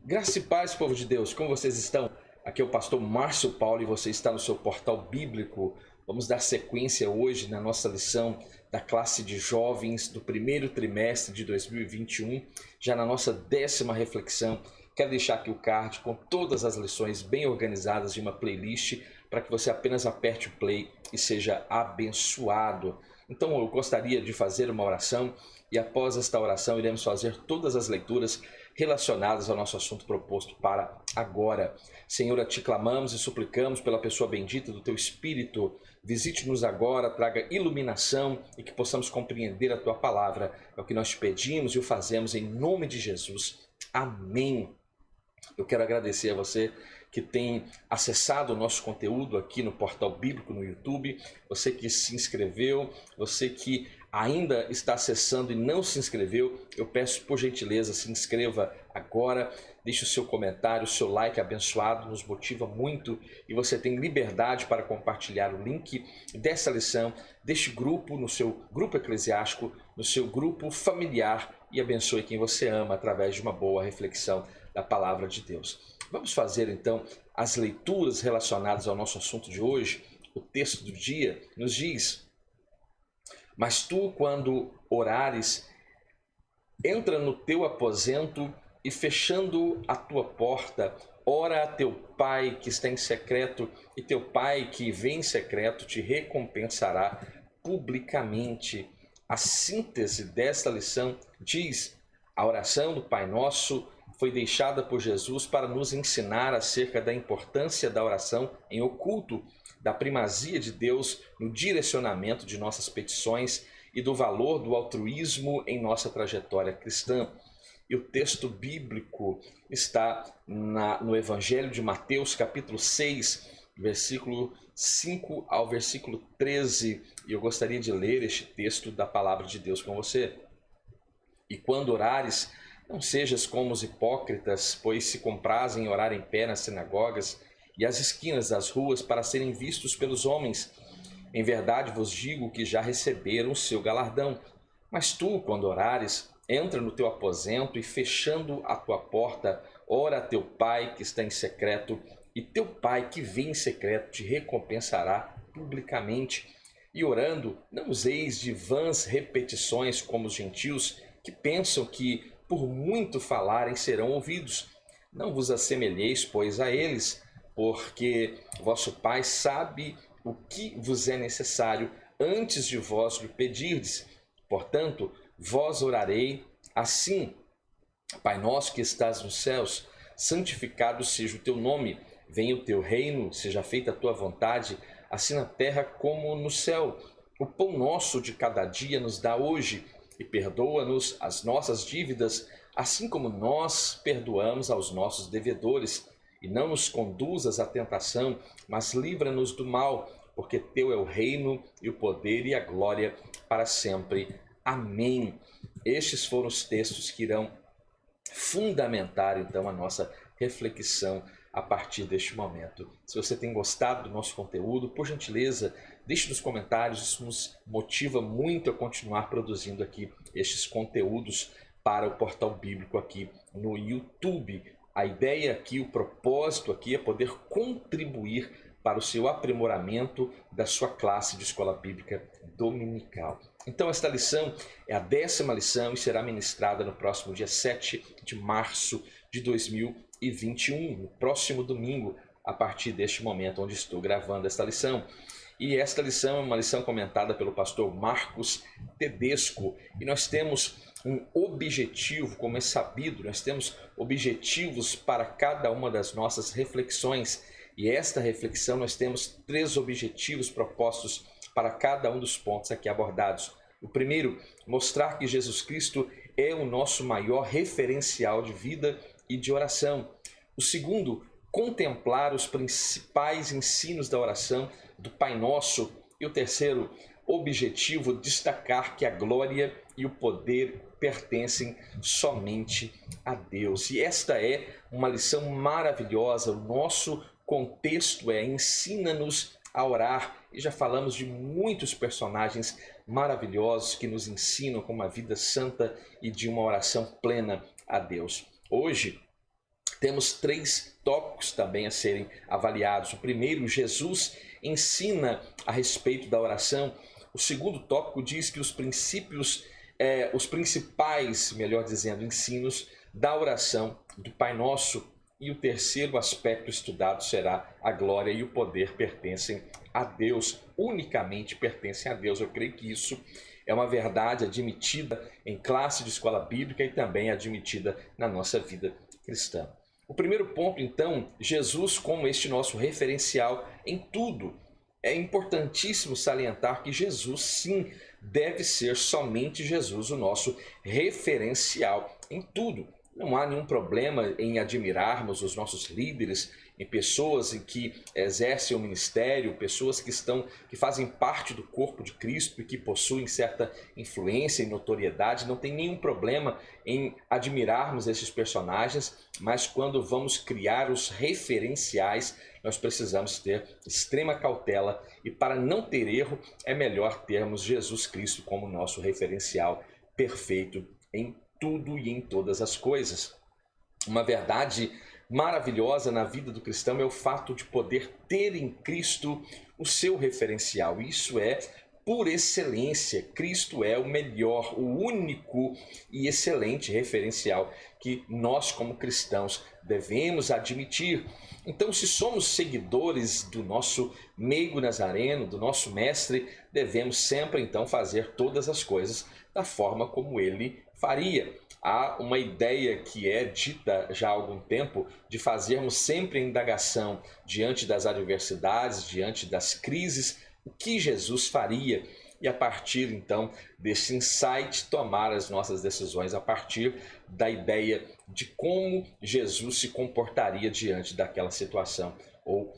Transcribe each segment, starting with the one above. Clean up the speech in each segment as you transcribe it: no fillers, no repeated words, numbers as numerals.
Graça e paz, povo de Deus, como vocês estão? Aqui é o pastor Márcio Paulo e você está no seu portal bíblico. Vamos dar sequência hoje na nossa lição da classe de jovens do primeiro trimestre de 2021, já na nossa 10ª reflexão. Quero deixar aqui o card com todas as lições bem organizadas em uma playlist para que você apenas aperte o play e seja abençoado. Então eu gostaria de fazer uma oração e após esta oração iremos fazer todas as leituras relacionadas ao nosso assunto proposto para agora. Senhor, a Ti clamamos e suplicamos pela pessoa bendita do Teu Espírito. Visite-nos agora, traga iluminação e que possamos compreender a Tua palavra. É o que nós te pedimos e o fazemos em nome de Jesus. Amém. Eu quero agradecer a você que tem acessado o nosso conteúdo aqui no Portal Bíblico no YouTube, você que se inscreveu, você que ainda está acessando e não se inscreveu, eu peço por gentileza, se inscreva agora, deixe o seu comentário, o seu like abençoado, nos motiva muito e você tem liberdade para compartilhar o link dessa lição, deste grupo, no seu grupo eclesiástico, no seu grupo familiar e abençoe quem você ama através de uma boa reflexão da palavra de Deus. Vamos fazer então as leituras relacionadas ao nosso assunto de hoje. O texto do dia nos diz: mas tu, quando orares, entra no teu aposento e fechando a tua porta, ora a teu pai que está em secreto, e teu pai que vem em secreto te recompensará publicamente. A síntese desta lição diz: a oração do Pai Nosso foi deixada por Jesus para nos ensinar acerca da importância da oração em oculto, da primazia de Deus no direcionamento de nossas petições e do valor do altruísmo em nossa trajetória cristã. E o texto bíblico está no Evangelho de Mateus, capítulo 6, versículo 5 ao versículo 13. E eu gostaria de ler este texto da palavra de Deus com você. E quando orares, não sejas como os hipócritas, pois se comprazem em orar em pé nas sinagogas e às esquinas das ruas para serem vistos pelos homens. Em verdade vos digo que já receberam o seu galardão. Mas tu, quando orares, entra no teu aposento e fechando a tua porta, ora a teu pai que está em secreto, e teu pai que vem em secreto te recompensará publicamente. E orando, não useis de vãs repetições como os gentios, que pensam que por muito falarem serão ouvidos. Não vos assemelheis, pois, a eles, porque vosso Pai sabe o que vos é necessário antes de vós lhe pedirdes. Portanto, vós orarei assim: Pai nosso que estás nos céus, santificado seja o teu nome. Venha o teu reino, seja feita a tua vontade, assim na terra como no céu. O pão nosso de cada dia nos dá hoje, e perdoa-nos as nossas dívidas, assim como nós perdoamos aos nossos devedores. E não nos conduzas à tentação, mas livra-nos do mal, porque teu é o reino e o poder e a glória para sempre. Amém. Estes foram os textos que irão fundamentar então a nossa reflexão a partir deste momento. Se você tem gostado do nosso conteúdo, por gentileza, deixe nos comentários, isso nos motiva muito a continuar produzindo aqui estes conteúdos para o Portal Bíblico aqui no YouTube. A ideia aqui, o propósito aqui é poder contribuir para o seu aprimoramento da sua classe de escola bíblica dominical. Então esta lição é a 10ª lição e será ministrada no próximo dia 7 de março de 2021, no próximo domingo, a partir deste momento onde estou gravando esta lição. E esta lição é uma lição comentada pelo pastor Marcos Tedesco. E nós temos um objetivo, como é sabido, nós temos objetivos para cada uma das nossas reflexões. E esta reflexão nós temos 3 objetivos propostos para cada um dos pontos aqui abordados. O primeiro, mostrar que Jesus Cristo é o nosso maior referencial de vida e de oração. O segundo, contemplar os principais ensinos da oração do Pai Nosso. E o terceiro objetivo, destacar que a glória e o poder pertencem somente a Deus. E esta é uma lição maravilhosa. O nosso contexto ensina-nos a orar. E já falamos de muitos personagens maravilhosos que nos ensinam com uma vida santa e de uma oração plena a Deus. Hoje, temos 3 tópicos também a serem avaliados. O primeiro, Jesus ensina a respeito da oração. O segundo tópico diz que os principais, melhor dizendo, ensinos da oração do Pai Nosso. E o terceiro aspecto estudado será a glória e o poder pertencem a Deus, unicamente pertencem a Deus. Eu creio que isso é uma verdade admitida em classe de escola bíblica e também admitida na nossa vida cristã. O primeiro ponto, então, Jesus como este nosso referencial em tudo. É importantíssimo salientar que Jesus, sim, deve ser somente Jesus o nosso referencial em tudo. Não há nenhum problema em admirarmos os nossos líderes, em pessoas em que exercem o ministério, pessoas que fazem parte do corpo de Cristo e que possuem certa influência e notoriedade. Não tem nenhum problema em admirarmos esses personagens, mas quando vamos criar os referenciais, nós precisamos ter extrema cautela e para não ter erro, é melhor termos Jesus Cristo como nosso referencial perfeito em tudo e em todas as coisas. Uma verdade maravilhosa na vida do cristão é o fato de poder ter em Cristo o seu referencial. Isso é por excelência. Cristo é o melhor, o único e excelente referencial que nós como cristãos devemos admitir. Então, se somos seguidores do nosso meigo nazareno, do nosso mestre, devemos sempre então fazer todas as coisas da forma como ele faria. Há uma ideia que é dita já há algum tempo de fazermos sempre a indagação diante das adversidades, diante das crises, o que Jesus faria e a partir então desse insight tomar as nossas decisões a partir da ideia de como Jesus se comportaria diante daquela situação ou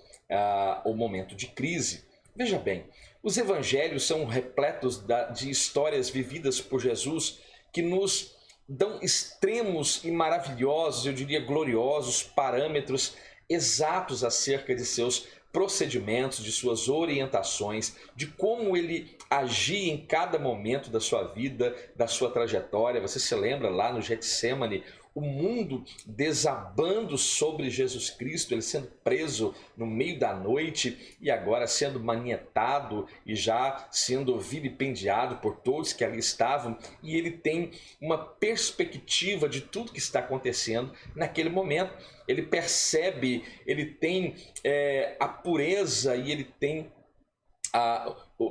o momento de crise. Veja bem, os evangelhos são repletos de histórias vividas por Jesus que nos dão extremos e maravilhosos, eu diria gloriosos, parâmetros exatos acerca de seus procedimentos, de suas orientações, de como ele agia em cada momento da sua vida, da sua trajetória. Você se lembra lá no Getsêmani, o mundo desabando sobre Jesus Cristo, ele sendo preso no meio da noite e agora sendo manietado e já sendo vilipendiado por todos que ali estavam. E ele tem uma perspectiva de tudo que está acontecendo naquele momento. Ele percebe, ele tem a pureza e ele tem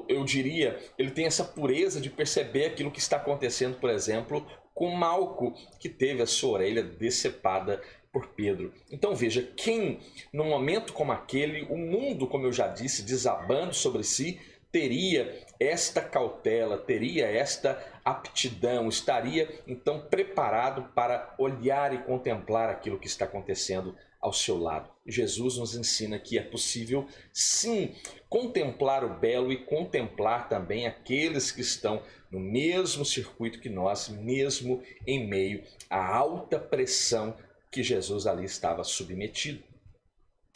eu diria, ele tem essa pureza de perceber aquilo que está acontecendo, por exemplo, com Malco, que teve a sua orelha decepada por Pedro. Então veja, quem num momento como aquele, o mundo, como eu já disse, desabando sobre si, teria esta cautela, teria esta aptidão, estaria então preparado para olhar e contemplar aquilo que está acontecendo ao seu lado. Jesus nos ensina que é possível, sim, contemplar o belo e contemplar também aqueles que estão no mesmo circuito que nós, mesmo em meio à alta pressão que Jesus ali estava submetido.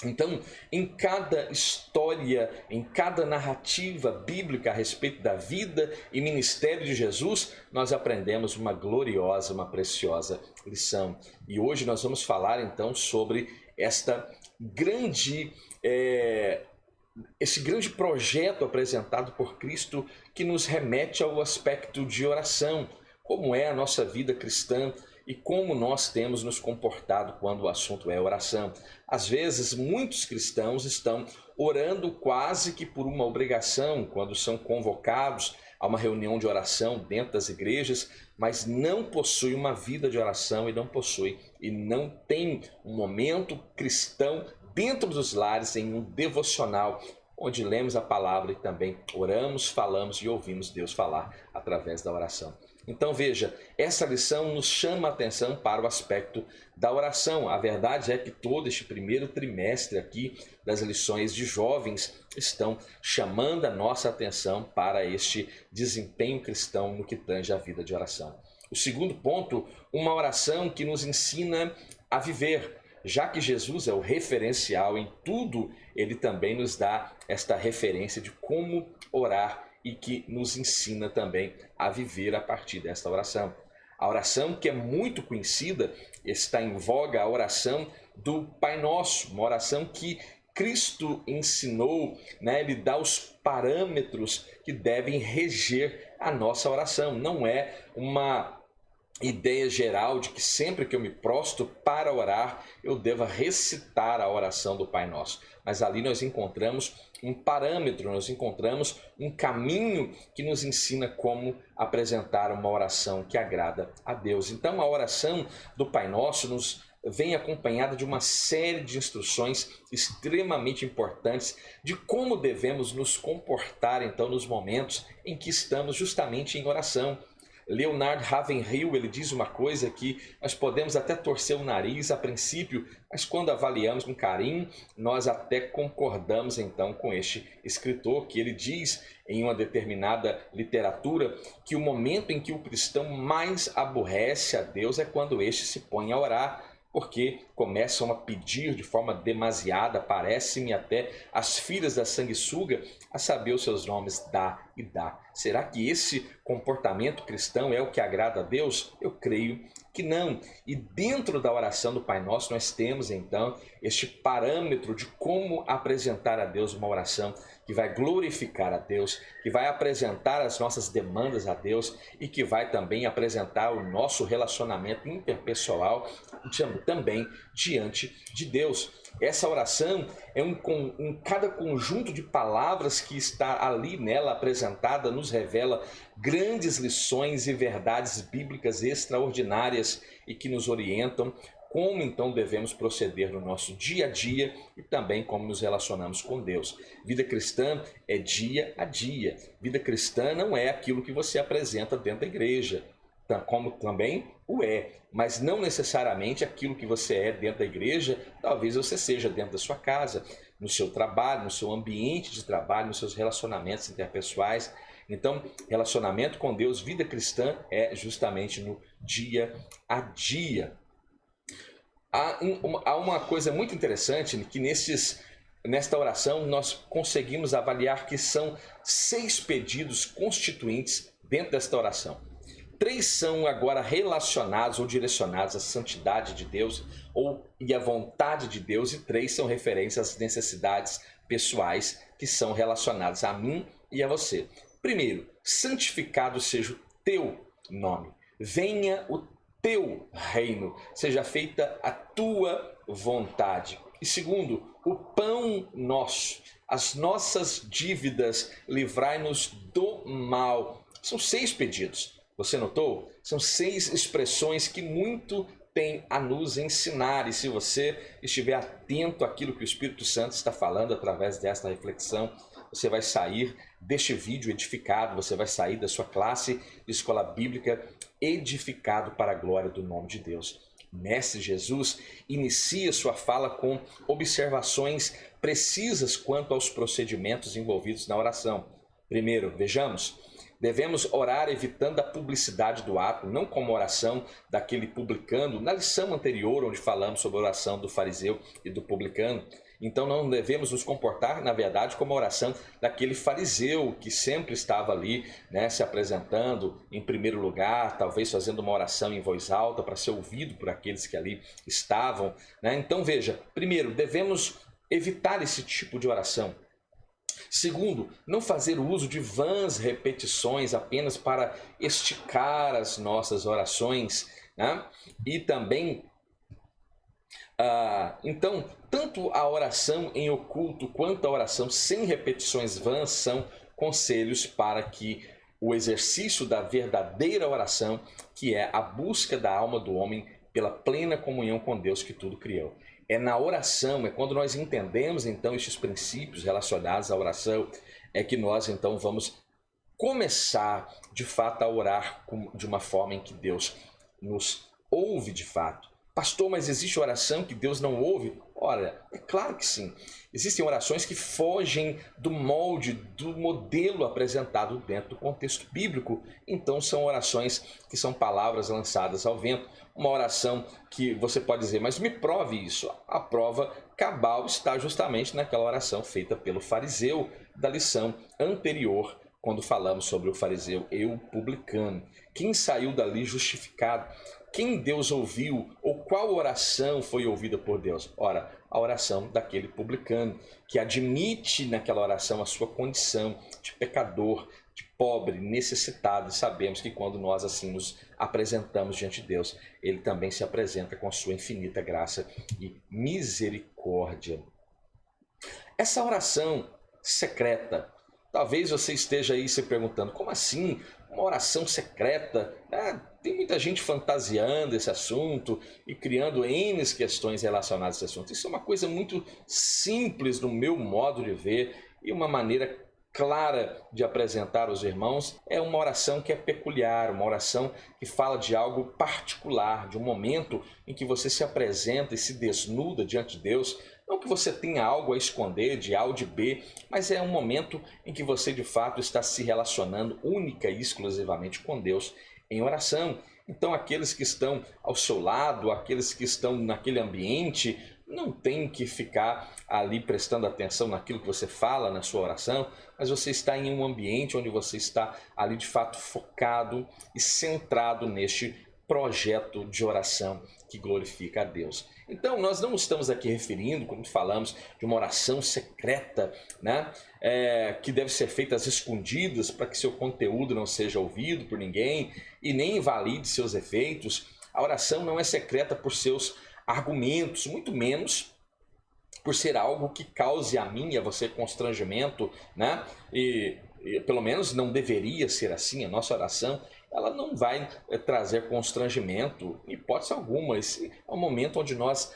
Então, em cada história, em cada narrativa bíblica a respeito da vida e ministério de Jesus, nós aprendemos uma gloriosa, uma preciosa lição. E hoje nós vamos falar então sobre esse grande projeto apresentado por Cristo que nos remete ao aspecto de oração. Como é a nossa vida cristã e como nós temos nos comportado quando o assunto é oração. Às vezes, muitos cristãos estão orando quase que por uma obrigação, quando são convocados a uma reunião de oração dentro das igrejas, mas não possuem uma vida de oração e não tem um momento cristão dentro dos lares, em um devocional, onde lemos a palavra e também oramos, falamos e ouvimos Deus falar através da oração. Então veja, essa lição nos chama a atenção para o aspecto da oração. A verdade é que todo este primeiro trimestre aqui das lições de jovens estão chamando a nossa atenção para este desempenho cristão no que tange a vida de oração. O segundo ponto, uma oração que nos ensina a viver. Já que Jesus é o referencial em tudo, ele também nos dá esta referência de como orar e que nos ensina também a viver a partir desta oração. A oração que é muito conhecida, está em voga, a oração do Pai Nosso, uma oração que Cristo ensinou, né? Ele dá os parâmetros que devem reger a nossa oração. Não é uma ideia geral de que sempre que eu me prostro para orar, eu deva recitar a oração do Pai Nosso. Mas ali nós encontramos um parâmetro, nós encontramos um caminho que nos ensina como apresentar uma oração que agrada a Deus. Então a oração do Pai Nosso nos vem acompanhada de uma série de instruções extremamente importantes de como devemos nos comportar então nos momentos em que estamos justamente em oração. Leonard Ravenhill, ele diz uma coisa que nós podemos até torcer o nariz a princípio, mas quando avaliamos com carinho, nós até concordamos então com este escritor, que ele diz em uma determinada literatura que o momento em que o cristão mais aborrece a Deus é quando este se põe a orar, porque começam a pedir de forma demasiada, parece-me até as filhas da sanguessuga, a saber os seus nomes, dá e dá. Será que esse comportamento cristão é o que agrada a Deus? Eu creio que não. E dentro da oração do Pai Nosso nós temos então este parâmetro de como apresentar a Deus uma oração que vai glorificar a Deus, que vai apresentar as nossas demandas a Deus e que vai também apresentar o nosso relacionamento interpessoal também diante de Deus. Essa oração é cada conjunto de palavras que está ali nela apresentada nos revela grandes lições e verdades bíblicas extraordinárias e que nos orientam como então devemos proceder no nosso dia a dia e também como nos relacionamos com Deus. Vida cristã é dia a dia. Vida cristã não é aquilo que você apresenta dentro da igreja, como também o é, mas não necessariamente aquilo que você é dentro da igreja, talvez você seja dentro da sua casa, no seu trabalho, no seu ambiente de trabalho, nos seus relacionamentos interpessoais. Então, relacionamento com Deus, vida cristã é justamente no dia a dia. Há uma coisa muito interessante que nesta oração nós conseguimos avaliar que são 6 pedidos constituintes dentro desta oração. 3 são agora relacionados ou direcionados à santidade de Deus e à vontade de Deus, e 3 são referentes às necessidades pessoais que são relacionadas a mim e a você. Primeiro, santificado seja o teu nome. Venha o teu reino, seja feita a tua vontade. E segundo, o pão nosso, as nossas dívidas, livrai-nos do mal. São 6 pedidos. Você notou? São 6 expressões que muito tem a nos ensinar. E se você estiver atento àquilo que o Espírito Santo está falando através desta reflexão, você vai sair deste vídeo edificado, você vai sair da sua classe de escola bíblica edificado para a glória do nome de Deus. Mestre Jesus inicia sua fala com observações precisas quanto aos procedimentos envolvidos na oração. Primeiro, vejamos, devemos orar evitando a publicidade do ato, não como oração daquele publicano, na lição anterior onde falamos sobre a oração do fariseu e do publicano. Então não devemos nos comportar, na verdade, como a oração daquele fariseu que sempre estava ali, né, se apresentando em primeiro lugar, talvez fazendo uma oração em voz alta para ser ouvido por aqueles que ali estavam, né? Então veja, primeiro, devemos evitar esse tipo de oração. Segundo, não fazer uso de vãs repetições apenas para esticar as nossas orações, né? E também então, tanto a oração em oculto quanto a oração sem repetições vãs são conselhos para que o exercício da verdadeira oração, que é a busca da alma do homem pela plena comunhão com Deus que tudo criou. É na oração, é quando nós entendemos então estes princípios relacionados à oração, é que nós então vamos começar de fato a orar de uma forma em que Deus nos ouve de fato. Pastor, mas existe oração que Deus não ouve? Ora, é claro que sim. Existem orações que fogem do molde, do modelo apresentado dentro do contexto bíblico. Então são orações que são palavras lançadas ao vento. Uma oração que você pode dizer, mas me prove isso. A prova cabal está justamente naquela oração feita pelo fariseu da lição anterior, quando falamos sobre o fariseu e o publicano. Quem saiu dali justificado? Quem Deus ouviu? Ou qual oração foi ouvida por Deus? Ora, a oração daquele publicano, que admite naquela oração a sua condição de pecador, de pobre, necessitado. E sabemos que quando nós assim nos apresentamos diante de Deus, Ele também se apresenta com a sua infinita graça e misericórdia. Essa oração secreta, talvez você esteja aí se perguntando, como assim? Uma oração secreta? Tem muita gente fantasiando esse assunto e criando N questões relacionadas a esse assunto. Isso é uma coisa muito simples no meu modo de ver e uma maneira clara de apresentar aos irmãos. É uma oração que é peculiar, uma oração que fala de algo particular, de um momento em que você se apresenta e se desnuda diante de Deus. Não que você tenha algo a esconder de A ou de B, mas é um momento em que você de fato está se relacionando única e exclusivamente com Deus em oração. Então aqueles que estão ao seu lado, aqueles que estão naquele ambiente, não tem que ficar ali prestando atenção naquilo que você fala na sua oração, mas você está em um ambiente onde você está ali de fato focado e centrado neste projeto de oração que glorifica a Deus. Então nós não estamos aqui referindo, como falamos, de uma oração secreta, né? Que deve ser feita às escondidas para que seu conteúdo não seja ouvido por ninguém e nem invalide seus efeitos. A oração não é secreta por seus argumentos, muito menos por ser algo que cause a mim e a você constrangimento, né? E pelo menos não deveria ser assim. A nossa oração, ela não vai trazer constrangimento, em hipótese alguma. Esse é um momento onde nós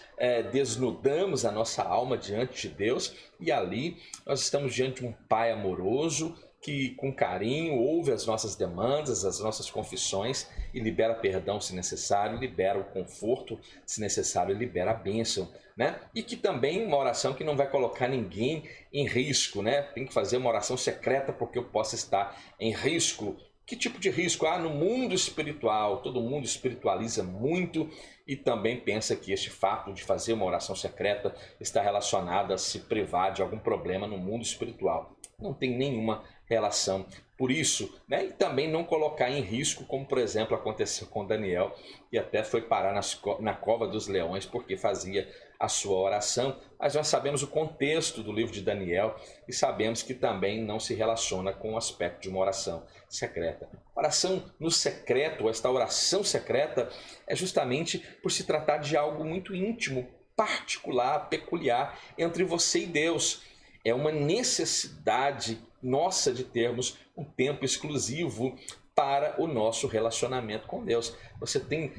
desnudamos a nossa alma diante de Deus e ali nós estamos diante de um Pai amoroso que com carinho ouve as nossas demandas, as nossas confissões e libera perdão se necessário, libera o conforto se necessário, libera a bênção, né? E que também uma oração que não vai colocar ninguém em risco, né? Tem que fazer uma oração secreta porque eu possa estar em risco. Que tipo de risco? No mundo espiritual, todo mundo espiritualiza muito e também pensa que este fato de fazer uma oração secreta está relacionado a se privar de algum problema no mundo espiritual. Não tem nenhuma relação. Por isso, né, e também não colocar em risco, como por exemplo aconteceu com Daniel, que até foi parar na cova dos leões porque fazia a sua oração. Mas nós sabemos o contexto do livro de Daniel e sabemos que também não se relaciona com o aspecto de uma oração secreta. Oração no secreto, esta oração secreta, é justamente por se tratar de algo muito íntimo, particular, peculiar entre você e Deus. É uma necessidade nossa de termos um tempo exclusivo para o nosso relacionamento com Deus. Você tem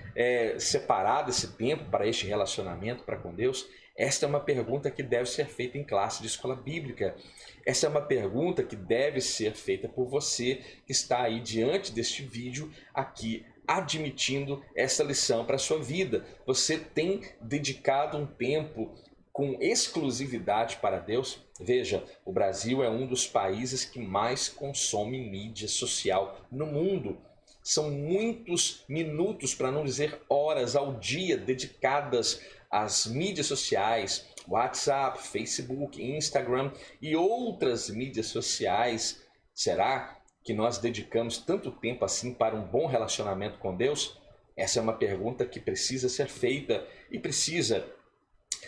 separado esse tempo para este relacionamento para com Deus? Esta é uma pergunta que deve ser feita em classe de escola bíblica. Essa é uma pergunta que deve ser feita por você que está aí diante deste vídeo aqui, admitindo essa lição para a sua vida. Você tem dedicado um tempo com exclusividade para Deus? Veja, o Brasil é um dos países que mais consome mídia social no mundo. São muitos minutos, para não dizer horas ao dia, dedicadas às mídias sociais, WhatsApp, Facebook, Instagram e outras mídias sociais. Será que nós dedicamos tanto tempo assim para um bom relacionamento com Deus? Essa é uma pergunta que precisa ser feita e precisa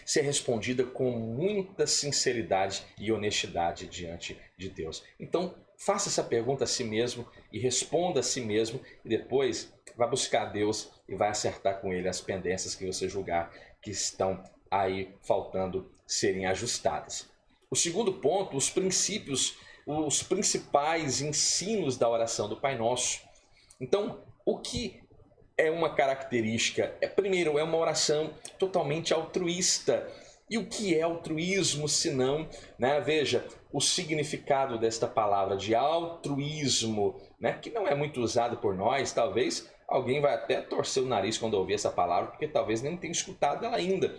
ser respondida com muita sinceridade e honestidade diante de Deus. Então, faça essa pergunta a si mesmo e responda a si mesmo e depois vá buscar Deus e vai acertar com Ele as pendências que você julgar que estão aí faltando serem ajustadas. O segundo ponto, os princípios, os principais ensinos da oração do Pai Nosso. Então, o que é uma característica? Primeiro, é uma oração totalmente altruísta. E o que é altruísmo, senão, né? Veja, o significado desta palavra de altruísmo, né? Que não é muito usado por nós, talvez alguém vai até torcer o nariz quando ouvir essa palavra, porque talvez nem tenha escutado ela ainda.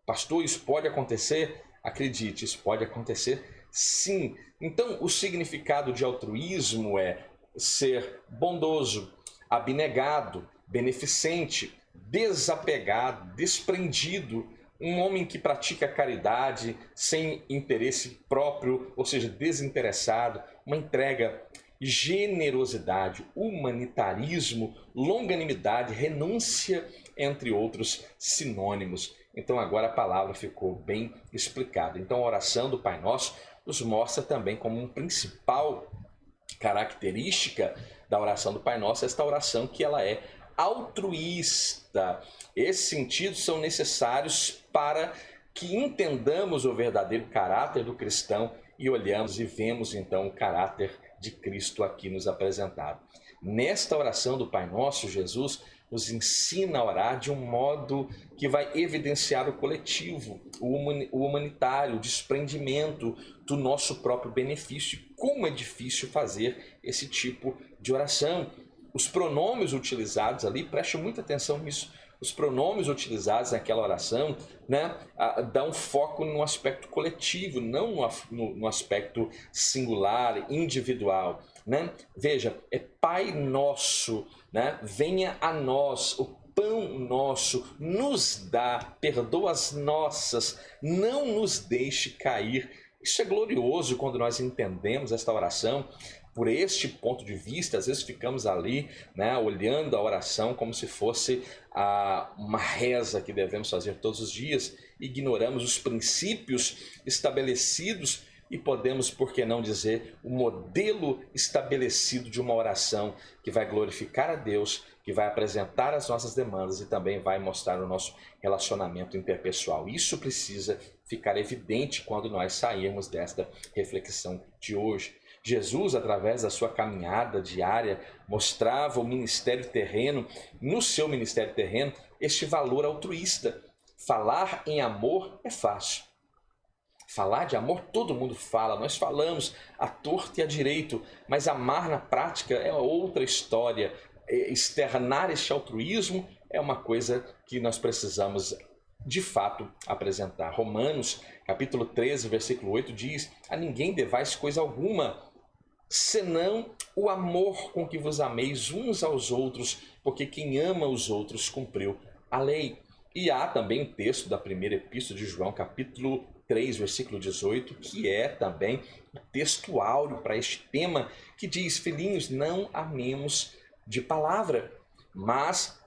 Pastor, isso pode acontecer? Acredite, isso pode acontecer sim. Então, o significado de altruísmo é ser bondoso, abnegado, beneficente, desapegado, desprendido, um homem que pratica caridade sem interesse próprio, ou seja, desinteressado, uma entrega generosidade, humanitarismo, longanimidade, renúncia, entre outros sinônimos. Então agora a palavra ficou bem explicada. Então a oração do Pai Nosso nos mostra também como uma principal característica da oração do Pai Nosso esta oração que ela é altruísta. Esses sentidos são necessários para que entendamos o verdadeiro caráter do cristão e olhamos e vemos então o caráter de Cristo aqui nos apresentado. Nesta oração do Pai Nosso, Jesus nos ensina a orar de um modo que vai evidenciar o coletivo, o humanitário, o desprendimento do nosso próprio benefício. Como é difícil fazer esse tipo de oração. Os pronomes utilizados ali, preste muita atenção nisso, os pronomes utilizados naquela oração, né, dão foco no aspecto coletivo, não no aspecto singular, individual. Né? Veja, é Pai Nosso, né? Venha a nós o pão nosso, nos dá, perdoa as nossas, não nos deixe cair. Isso é glorioso quando nós entendemos esta oração por este ponto de vista. Às vezes ficamos ali, né, olhando a oração como se fosse uma reza que devemos fazer todos os dias, ignoramos os princípios estabelecidos e podemos, por que não dizer, o modelo estabelecido de uma oração que vai glorificar a Deus, que vai apresentar as nossas demandas e também vai mostrar o nosso relacionamento interpessoal. Isso precisa ficar evidente quando nós sairmos desta reflexão de hoje. Jesus, através da sua caminhada diária, mostrava o ministério terreno, no seu ministério terreno, este valor altruísta. Falar em amor é fácil. Falar de amor todo mundo fala, nós falamos à torto e à direito, mas amar na prática é outra história. Externar este altruísmo é uma coisa que nós precisamos de fato apresentar. Romanos, capítulo 13, versículo 8 diz: a ninguém devais coisa alguma, senão o amor com que vos ameis uns aos outros, porque quem ama os outros cumpriu a lei. E há também o texto da primeira epístola de João, capítulo 3, versículo 18, que é também o texto áureo para este tema, que diz: filhinhos, não amemos de palavra,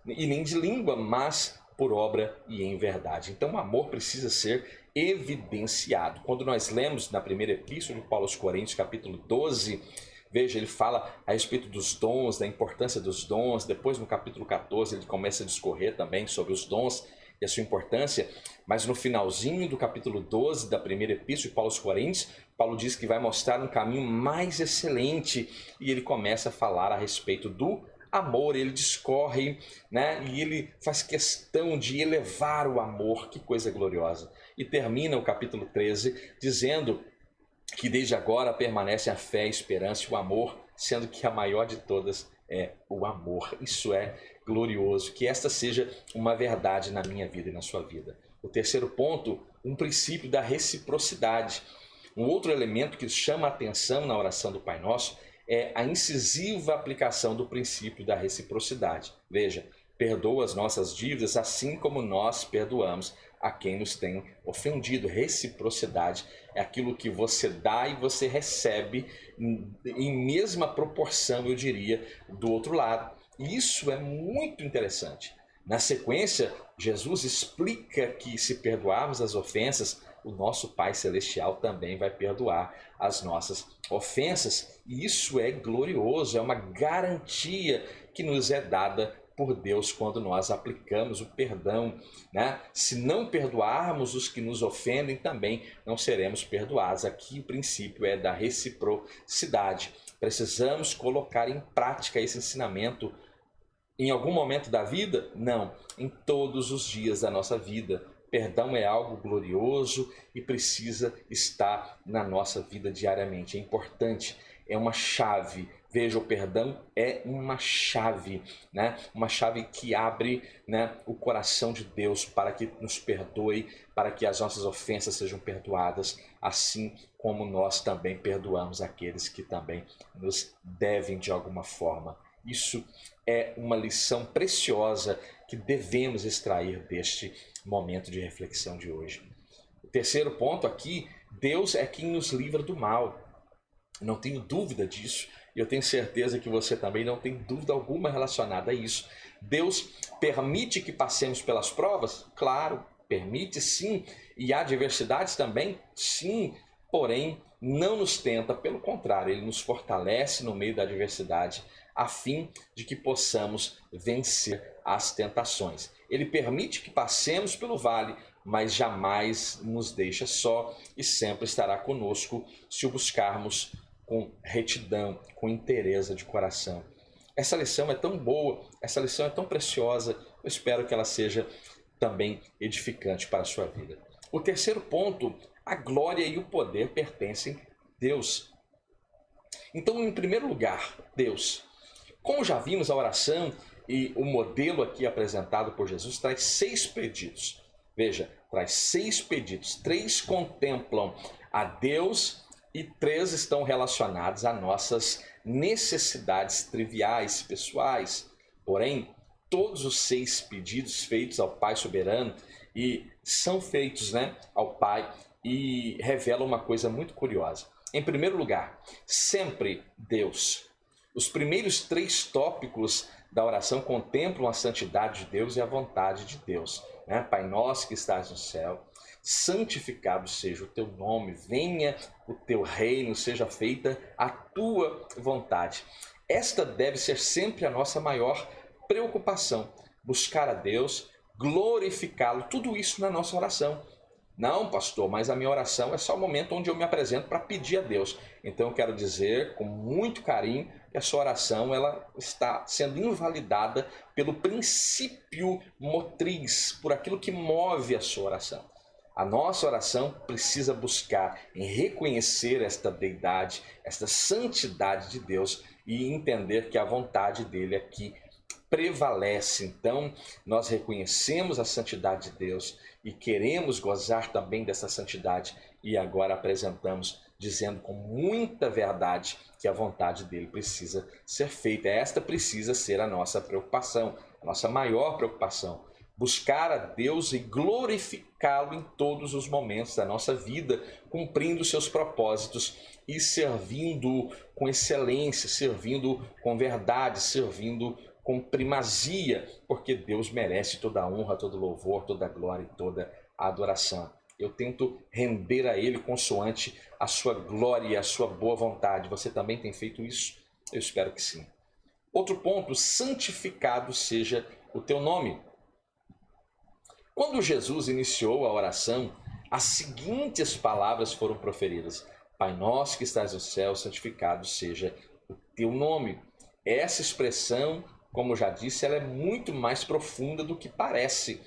e nem de língua, mas por obra e em verdade. Então o amor precisa ser evidenciado. Quando nós lemos na primeira epístola de Paulo aos Coríntios, capítulo 12, veja, ele fala a respeito dos dons, da importância dos dons. Depois, no capítulo 14, ele começa a discorrer também sobre os dons e a sua importância. Mas no finalzinho do capítulo 12 da primeira epístola de Paulo aos Coríntios, Paulo diz que vai mostrar um caminho mais excelente e ele começa a falar a respeito do amor. Ele discorre, né? E ele faz questão de elevar o amor. Que coisa gloriosa! E termina o capítulo 13 dizendo que desde agora permanecem a fé, a esperança e o amor, sendo que a maior de todas é o amor. Isso é glorioso. Que esta seja uma verdade na minha vida e na sua vida. O terceiro ponto, um princípio da reciprocidade. Um outro elemento que chama a atenção na oração do Pai Nosso é a incisiva aplicação do princípio da reciprocidade. Veja, perdoa as nossas dívidas assim como nós perdoamos a quem nos tem ofendido. Reciprocidade é aquilo que você dá e você recebe em mesma proporção, eu diria, do outro lado. E isso é muito interessante. Na sequência, Jesus explica que se perdoarmos as ofensas, o nosso Pai Celestial também vai perdoar as nossas ofensas. E isso é glorioso, é uma garantia que nos é dada por Deus quando nós aplicamos o perdão, né? Se não perdoarmos os que nos ofendem, também não seremos perdoados. Aqui o princípio é da reciprocidade. Precisamos colocar em prática esse ensinamento em algum momento da vida? Não, em todos os dias da nossa vida. Perdão é algo glorioso e precisa estar na nossa vida diariamente. É importante, é uma chave. Veja, o perdão é uma chave, né? Uma chave que abre, né, o coração de Deus para que nos perdoe, para que as nossas ofensas sejam perdoadas, assim como nós também perdoamos aqueles que também nos devem de alguma forma. Isso é uma lição preciosa que devemos extrair deste momento de reflexão de hoje. O terceiro ponto aqui, Deus é quem nos livra do mal. Não tenho dúvida disso. E eu tenho certeza que você também não tem dúvida alguma relacionada a isso. Deus permite que passemos pelas provas? Claro, permite sim. E há adversidades também? Sim. Porém, não nos tenta, pelo contrário, Ele nos fortalece no meio da adversidade, a fim de que possamos vencer as tentações. Ele permite que passemos pelo vale, mas jamais nos deixa só e sempre estará conosco se o buscarmos com retidão, com inteireza de coração. Essa lição é tão boa, essa lição é tão preciosa, eu espero que ela seja também edificante para a sua vida. O terceiro ponto, a glória e o poder pertencem a Deus. Então, em primeiro lugar, Deus. Como já vimos, a oração e o modelo aqui apresentado por Jesus traz 6 pedidos. Veja, traz 6 pedidos. 3 contemplam a Deus e 3 estão relacionados a nossas necessidades triviais, pessoais. Porém, todos os 6 pedidos feitos ao Pai soberano e são feitos, ao Pai e revelam uma coisa muito curiosa. Em primeiro lugar, sempre Deus. Os primeiros 3 tópicos da oração contemplam a santidade de Deus e a vontade de Deus. Pai nosso que estás no céu, santificado seja o teu nome, venha o teu reino, seja feita a tua vontade. Esta deve ser sempre a nossa maior preocupação, buscar a Deus, glorificá-lo, tudo isso na nossa oração. Não, pastor, mas a minha oração é só o momento onde eu me apresento para pedir a Deus. Então eu quero dizer com muito carinho que a sua oração ela está sendo invalidada pelo princípio motriz, por aquilo que move a sua oração. A nossa oração precisa buscar em reconhecer esta deidade, esta santidade de Deus e entender que a vontade dele aqui prevalece. Então, nós reconhecemos a santidade de Deus e queremos gozar também dessa santidade e agora apresentamos dizendo com muita verdade que a vontade dele precisa ser feita. Esta precisa ser a nossa preocupação, a nossa maior preocupação. Buscar a Deus e glorificá-lo em todos os momentos da nossa vida, cumprindo seus propósitos e servindo com excelência, servindo com verdade, servindo com primazia, porque Deus merece toda a honra, todo louvor, toda a glória e toda a adoração. Eu tento render a Ele consoante a sua glória e a sua boa vontade. Você também tem feito isso? Eu espero que sim. Outro ponto, santificado seja o teu nome. Quando Jesus iniciou a oração, as seguintes palavras foram proferidas: Pai nosso que estás no céu, santificado seja o teu nome. Essa expressão, como já disse, ela é muito mais profunda do que parece,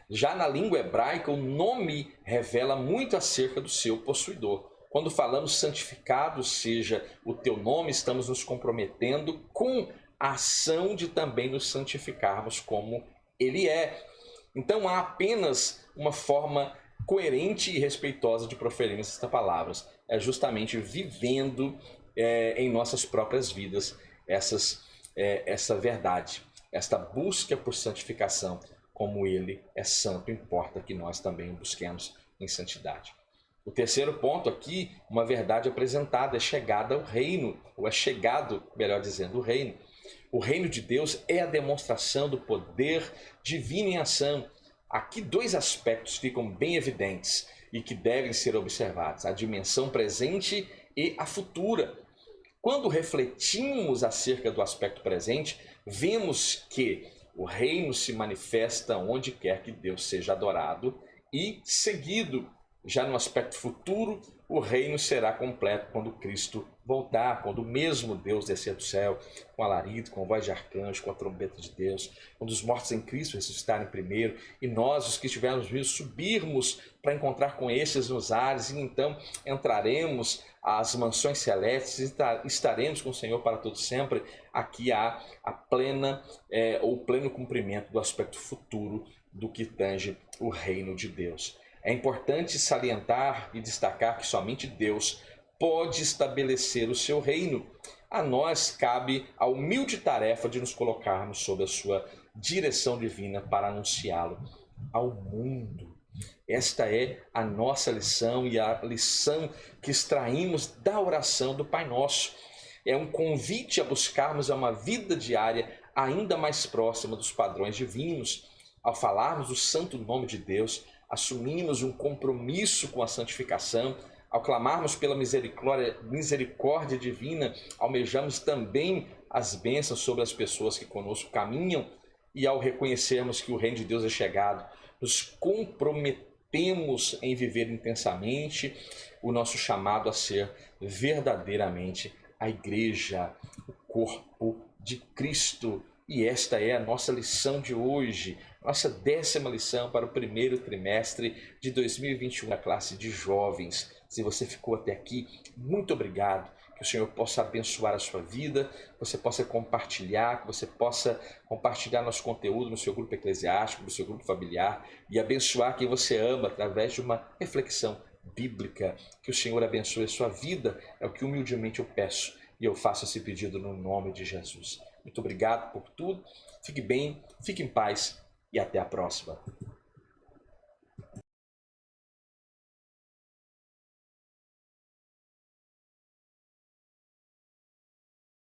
Já na língua hebraica, o nome revela muito acerca do seu possuidor. Quando falamos santificado seja o teu nome, estamos nos comprometendo com a ação de também nos santificarmos como ele é. Então há apenas uma forma coerente e respeitosa de proferirmos estas palavras. É justamente vivendo em nossas próprias vidas essa verdade, esta busca por santificação, como ele é santo, importa que nós também o busquemos em santidade. O terceiro ponto aqui, uma verdade apresentada, é chegada ao reino, ou é chegado, melhor dizendo, o reino. O reino de Deus é a demonstração do poder divino em ação. Aqui 2 aspectos ficam bem evidentes e que devem ser observados: a dimensão presente e a futura. Quando refletimos acerca do aspecto presente, vemos que o reino se manifesta onde quer que Deus seja adorado e seguido. Já no aspecto futuro, o reino será completo quando Cristo voltar, quando o mesmo Deus descer do céu, com alarido, com voz de arcanjo, com a trombeta de Deus, quando os mortos em Cristo ressuscitarem primeiro, e nós, os que estivermos vivos, subirmos para encontrar com estes nos ares, e então entraremos às mansões celestes, e estaremos com o Senhor para todo sempre. Aqui há o pleno cumprimento do aspecto futuro do que tange o reino de Deus. É importante salientar e destacar que somente Deus pode estabelecer o seu reino. A nós cabe a humilde tarefa de nos colocarmos sob a sua direção divina para anunciá-lo ao mundo. Esta é a nossa lição e a lição que extraímos da oração do Pai Nosso. É um convite a buscarmos uma vida diária ainda mais próxima dos padrões divinos. Ao falarmos o santo nome de Deus, assumimos um compromisso com a santificação. Ao clamarmos pela misericórdia divina, almejamos também as bênçãos sobre as pessoas que conosco caminham. E ao reconhecermos que o reino de Deus é chegado, nos comprometemos em viver intensamente o nosso chamado a ser verdadeiramente a igreja, o corpo de Cristo. E esta é a nossa lição de hoje, nossa 10ª lição para o primeiro trimestre de 2021 da classe de jovens. Se você ficou até aqui, muito obrigado. Que o Senhor possa abençoar a sua vida, que você possa compartilhar, que você possa compartilhar nosso conteúdo no seu grupo eclesiástico, no seu grupo familiar e abençoar quem você ama através de uma reflexão bíblica. Que o Senhor abençoe a sua vida, é o que humildemente eu peço e eu faço esse pedido no nome de Jesus. Muito obrigado por tudo, fique bem, fique em paz e até a próxima.